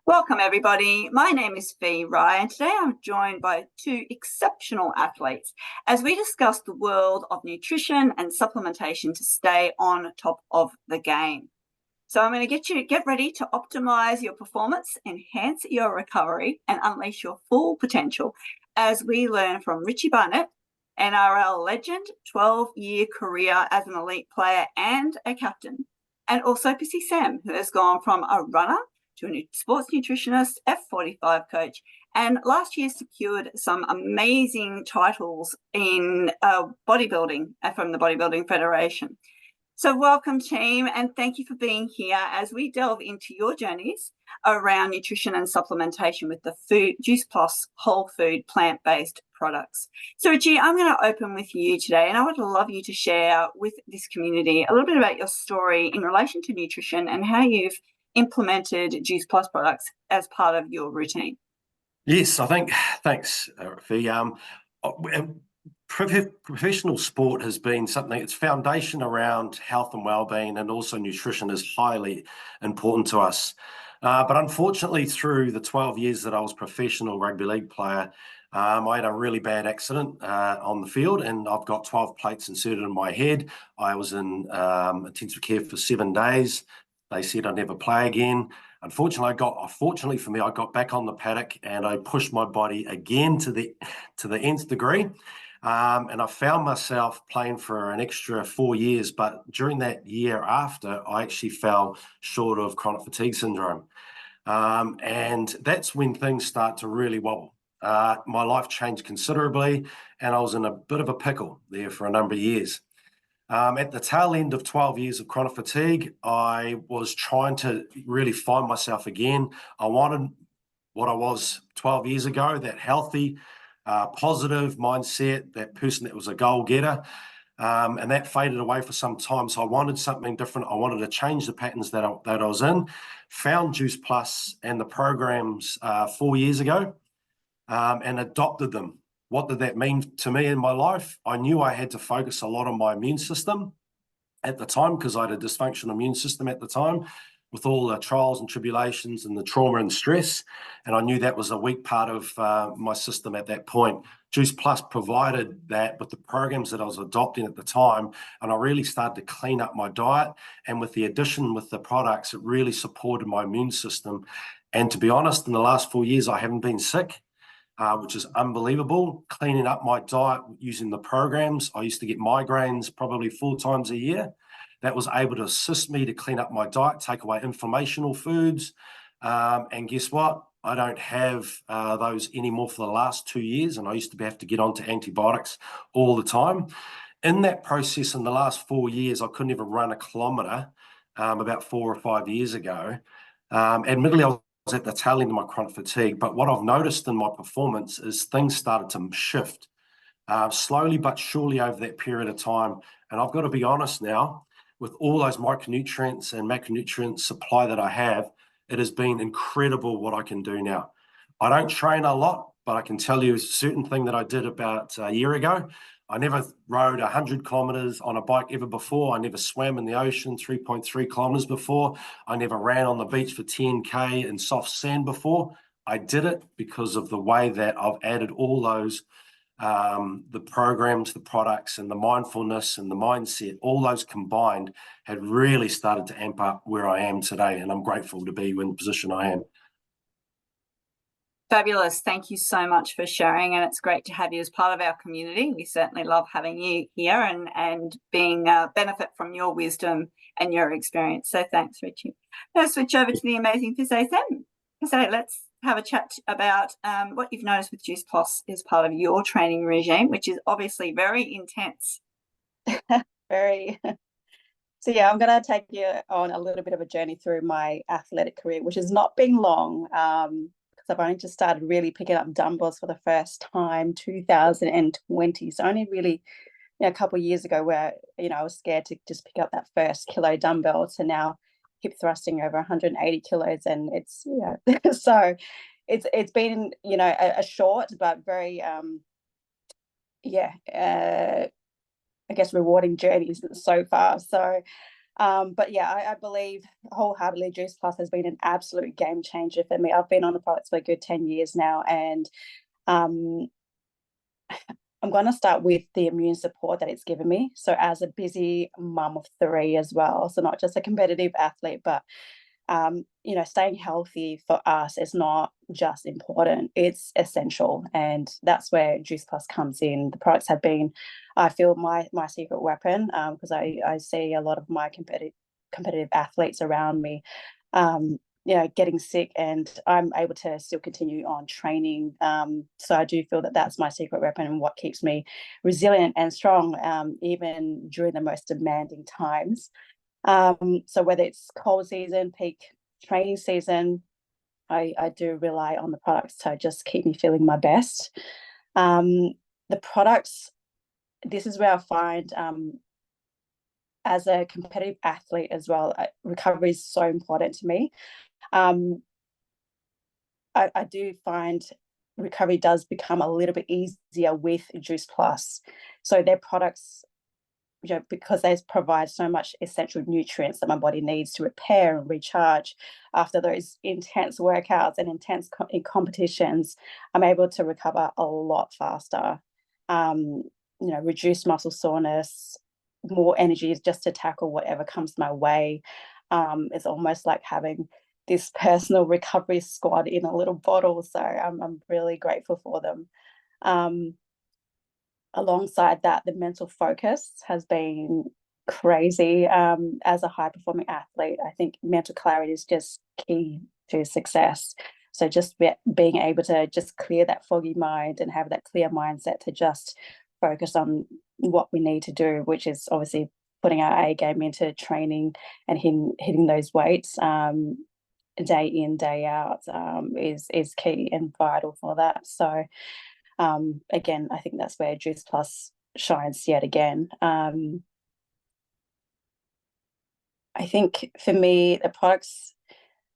Welcome everybody, my name is Fee Rye and today I'm joined by two exceptional athletes as we discuss the world of nutrition and supplementation to stay on top of the game. So I'm going to get ready to optimize your performance, enhance your recovery and unleash your full potential as we learn from Richie Barnett, NRL legend, 12-year career as an elite player and a captain, and also Pisey Sem, who has gone from a runner to a sports nutritionist, F45 coach, and last year secured some amazing titles in bodybuilding from the Bodybuilding Federation. So welcome team, and thank you for being here as we delve into your journeys around nutrition and supplementation with the Juice Plus whole food plant-based products. So Richie, I'm going to open with you today, and I would love you to share with this community a little bit about your story in relation to nutrition and how you've implemented Juice Plus products as part of your routine. Yes, I think, thanks, Fee. Professional sport has been something, its foundation around health and well-being and also nutrition is highly important to us. But unfortunately, through the 12 years that I was professional rugby league player, I had a really bad accident on the field and I've got 12 plates inserted in my head. I was in intensive care for 7 days. They said I'd never play again. Fortunately for me, I got back on the paddock and I pushed my body again to the nth degree. And I found myself playing for an extra 4 years, but during that year after, I actually fell short of chronic fatigue syndrome. And that's when things start to really wobble. My life changed considerably and I was in a bit of a pickle there for a number of years. At the tail end of 12 years of chronic fatigue, I was trying to really find myself again. I wanted what I was 12 years ago, that healthy, positive mindset, that person that was a goal-getter, and that faded away for some time. So I wanted something different. I wanted to change the patterns that I was in. Found Juice Plus and the programs 4 years ago and adopted them. What did that mean to me in my life? I knew I had to focus a lot on my immune system at the time because I had a dysfunctional immune system at the time with all the trials and tribulations and the trauma and stress. And I knew that was a weak part of my system at that point. Juice Plus provided that with the programs that I was adopting at the time. And I really started to clean up my diet. And with the addition with the products, it really supported my immune system. And to be honest, in the last 4 years, I haven't been sick. Which is unbelievable. Cleaning up my diet using the programs. I used to get migraines probably 4 times a year. That was able to assist me to clean up my diet, take away inflammational foods. And guess what? I don't have those anymore for the last 2 years. And I used to have to get onto antibiotics all the time. In that process, in the last 4 years, I couldn't even run a kilometre about 4 or 5 years ago. Admittedly, I was at the tail end of my chronic fatigue, but what I've noticed in my performance is things started to shift slowly but surely over that period of time. And I've got to be honest now, with all those micronutrients and macronutrient supply that I have, it has been incredible what I can do now. I don't train a lot, but I can tell you a certain thing that I did about a year ago. I never rode 100 kilometers on a bike ever before. I never swam in the ocean 3.3 kilometers before. I never ran on the beach for 10K in soft sand before. I did it because of the way that I've added all those, the programs, the products, and the mindfulness and the mindset, all those combined had really started to amp up where I am today. And I'm grateful to be in the position I am. Fabulous. Thank you so much for sharing, and it's great to have you as part of our community. We certainly love having you here and being benefit from your wisdom and your experience. So thanks, Richie. Now switch over to the amazing Pisey Sem. Pisey, let's have a chat about what you've noticed with Juice Plus as part of your training regime, which is obviously very intense. Very. So yeah, I'm going to take you on a little bit of a journey through my athletic career, which has not been long. I've only just started really picking up dumbbells for the first time 2020, so only really a couple of years ago where I was scared to just pick up that first kilo dumbbell to now hip thrusting over 180 kilos, and it's so it's been a short but very I guess rewarding journey so far. So But yeah, I believe wholeheartedly Juice Plus has been an absolute game changer for me. I've been on the products for a good 10 years now, and I'm going to start with the immune support that it's given me. So as a busy mum of 3 as well, so not just a competitive athlete, but staying healthy for us is not just important, it's essential. And that's where Juice Plus comes in. The products have been, I feel, my secret weapon, because I see a lot of my competitive athletes around me getting sick, and I'm able to still continue on training. So I do feel that that's my secret weapon and what keeps me resilient and strong, even during the most demanding times. So whether it's cold season, peak training season, I do rely on the products to just keep me feeling my best. The products, this is where I find, as a competitive athlete as well, recovery is so important to me. I do find recovery does become a little bit easier with Juice Plus. So their products, because they provide so much essential nutrients that my body needs to repair and recharge after those intense workouts and intense competitions, I'm able to recover a lot faster. Reduce muscle soreness, more energy just to tackle whatever comes my way. It's almost like having this personal recovery squad in a little bottle. So I'm really grateful for them. Alongside that, the mental focus has been crazy. As a high performing athlete, I think mental clarity is just key to success. So just being able to just clear that foggy mind and have that clear mindset to just focus on what we need to do, which is obviously putting our A game into training and hitting those weights day in, day out, is key and vital for that. So again, I think that's where Juice Plus shines yet again. I think for me, the products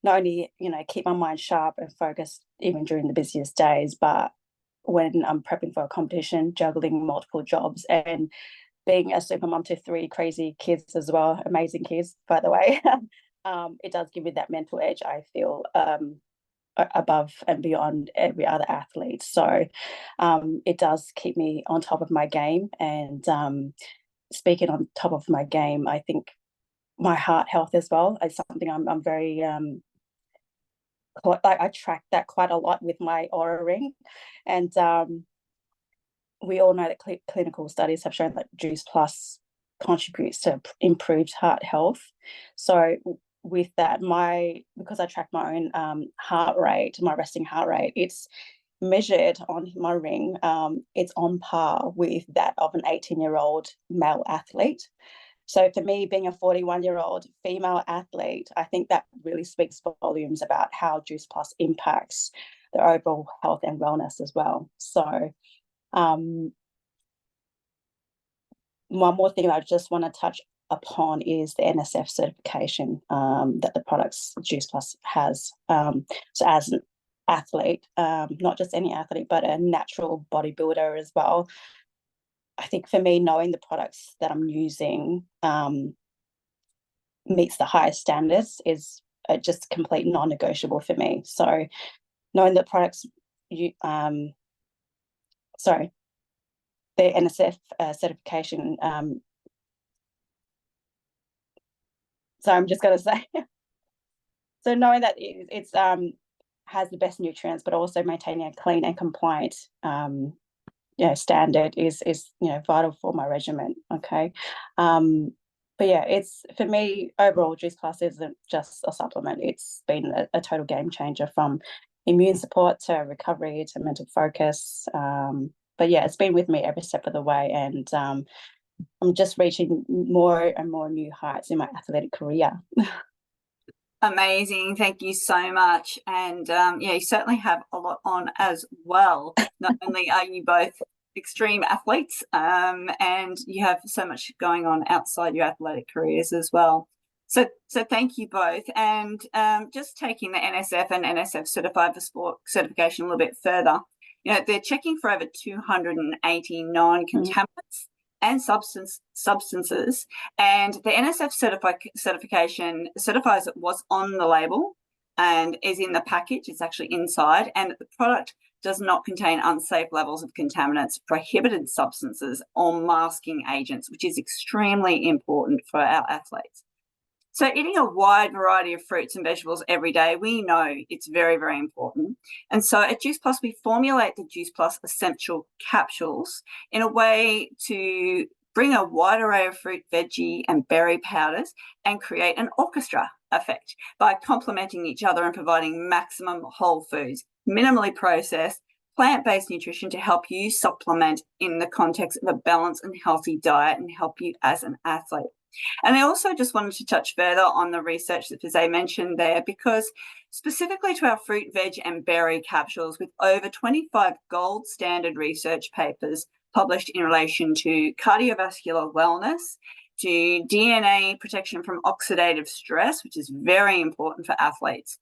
not only, keep my mind sharp and focused even during the busiest days, but when I'm prepping for a competition, juggling multiple jobs and being a super mom to 3 crazy kids as well, amazing kids, by the way, it does give me that mental edge, I feel, above and beyond every other athlete. So it does keep me on top of my game. And speaking on top of my game, I think my heart health as well is something I'm very I track that quite a lot with my Aura ring. And we all know that clinical studies have shown that Juice Plus contributes to improved heart health. So with that, because I track my own heart rate, my resting heart rate, it's measured on my ring. It's on par with that of an 18-year-old male athlete. So for me, being a 41-year-old female athlete, I think that really speaks volumes about how Juice Plus impacts the overall health and wellness as well. So one more thing I just want to touch upon is the NSF certification that the products Juice Plus has. So as an athlete, not just any athlete, but a natural bodybuilder as well, I think for me, knowing the products that I'm using meets the highest standards is just complete non-negotiable for me. So knowing the products, the NSF certification. So I'm just going to say, so knowing that it's has the best nutrients, but also maintaining a clean and compliant standard is vital for my regimen. Okay. But yeah, it's, for me, overall Juice Plus isn't just a supplement. It's been a total game changer, from immune support to recovery to mental focus. But yeah, it's been with me every step of the way, and I'm just reaching more and more new heights in my athletic career. Amazing. Thank you so much. And you certainly have a lot on as well. Not only are you both extreme athletes, and you have so much going on outside your athletic careers as well. So thank you both. And just taking the NSF and NSF Certified for Sport certification a little bit further, they're checking for over 280 non-contaminants and substances. And the NSF certification certifies it was on the label and is in the package. It's actually inside, and the product does not contain unsafe levels of contaminants, prohibited substances, or masking agents, which is extremely important for our athletes. So eating a wide variety of fruits and vegetables every day, we know it's very, very important. And so at Juice Plus, we formulate the Juice Plus essential capsules in a way to bring a wide array of fruit, veggie, and berry powders and create an orchestra effect by complementing each other and providing maximum whole foods, minimally processed, plant-based nutrition to help you supplement in the context of a balanced and healthy diet and help you as an athlete. And I also just wanted to touch further on the research that Pisey mentioned there, because specifically to our fruit, veg, and berry capsules, with over 25 gold standard research papers published in relation to cardiovascular wellness, to DNA protection from oxidative stress, which is very important for athletes,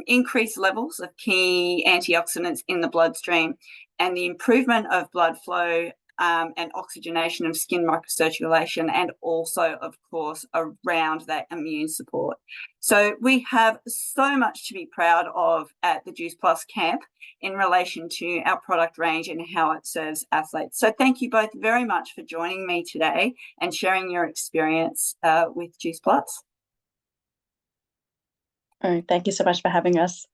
increased levels of key antioxidants in the bloodstream, and the improvement of blood flow and oxygenation of skin microcirculation, and also, of course, around that immune support. So we have so much to be proud of at the Juice Plus camp in relation to our product range and how it serves athletes. So thank you both very much for joining me today and sharing your experience with Juice Plus. Oh, thank you so much for having us.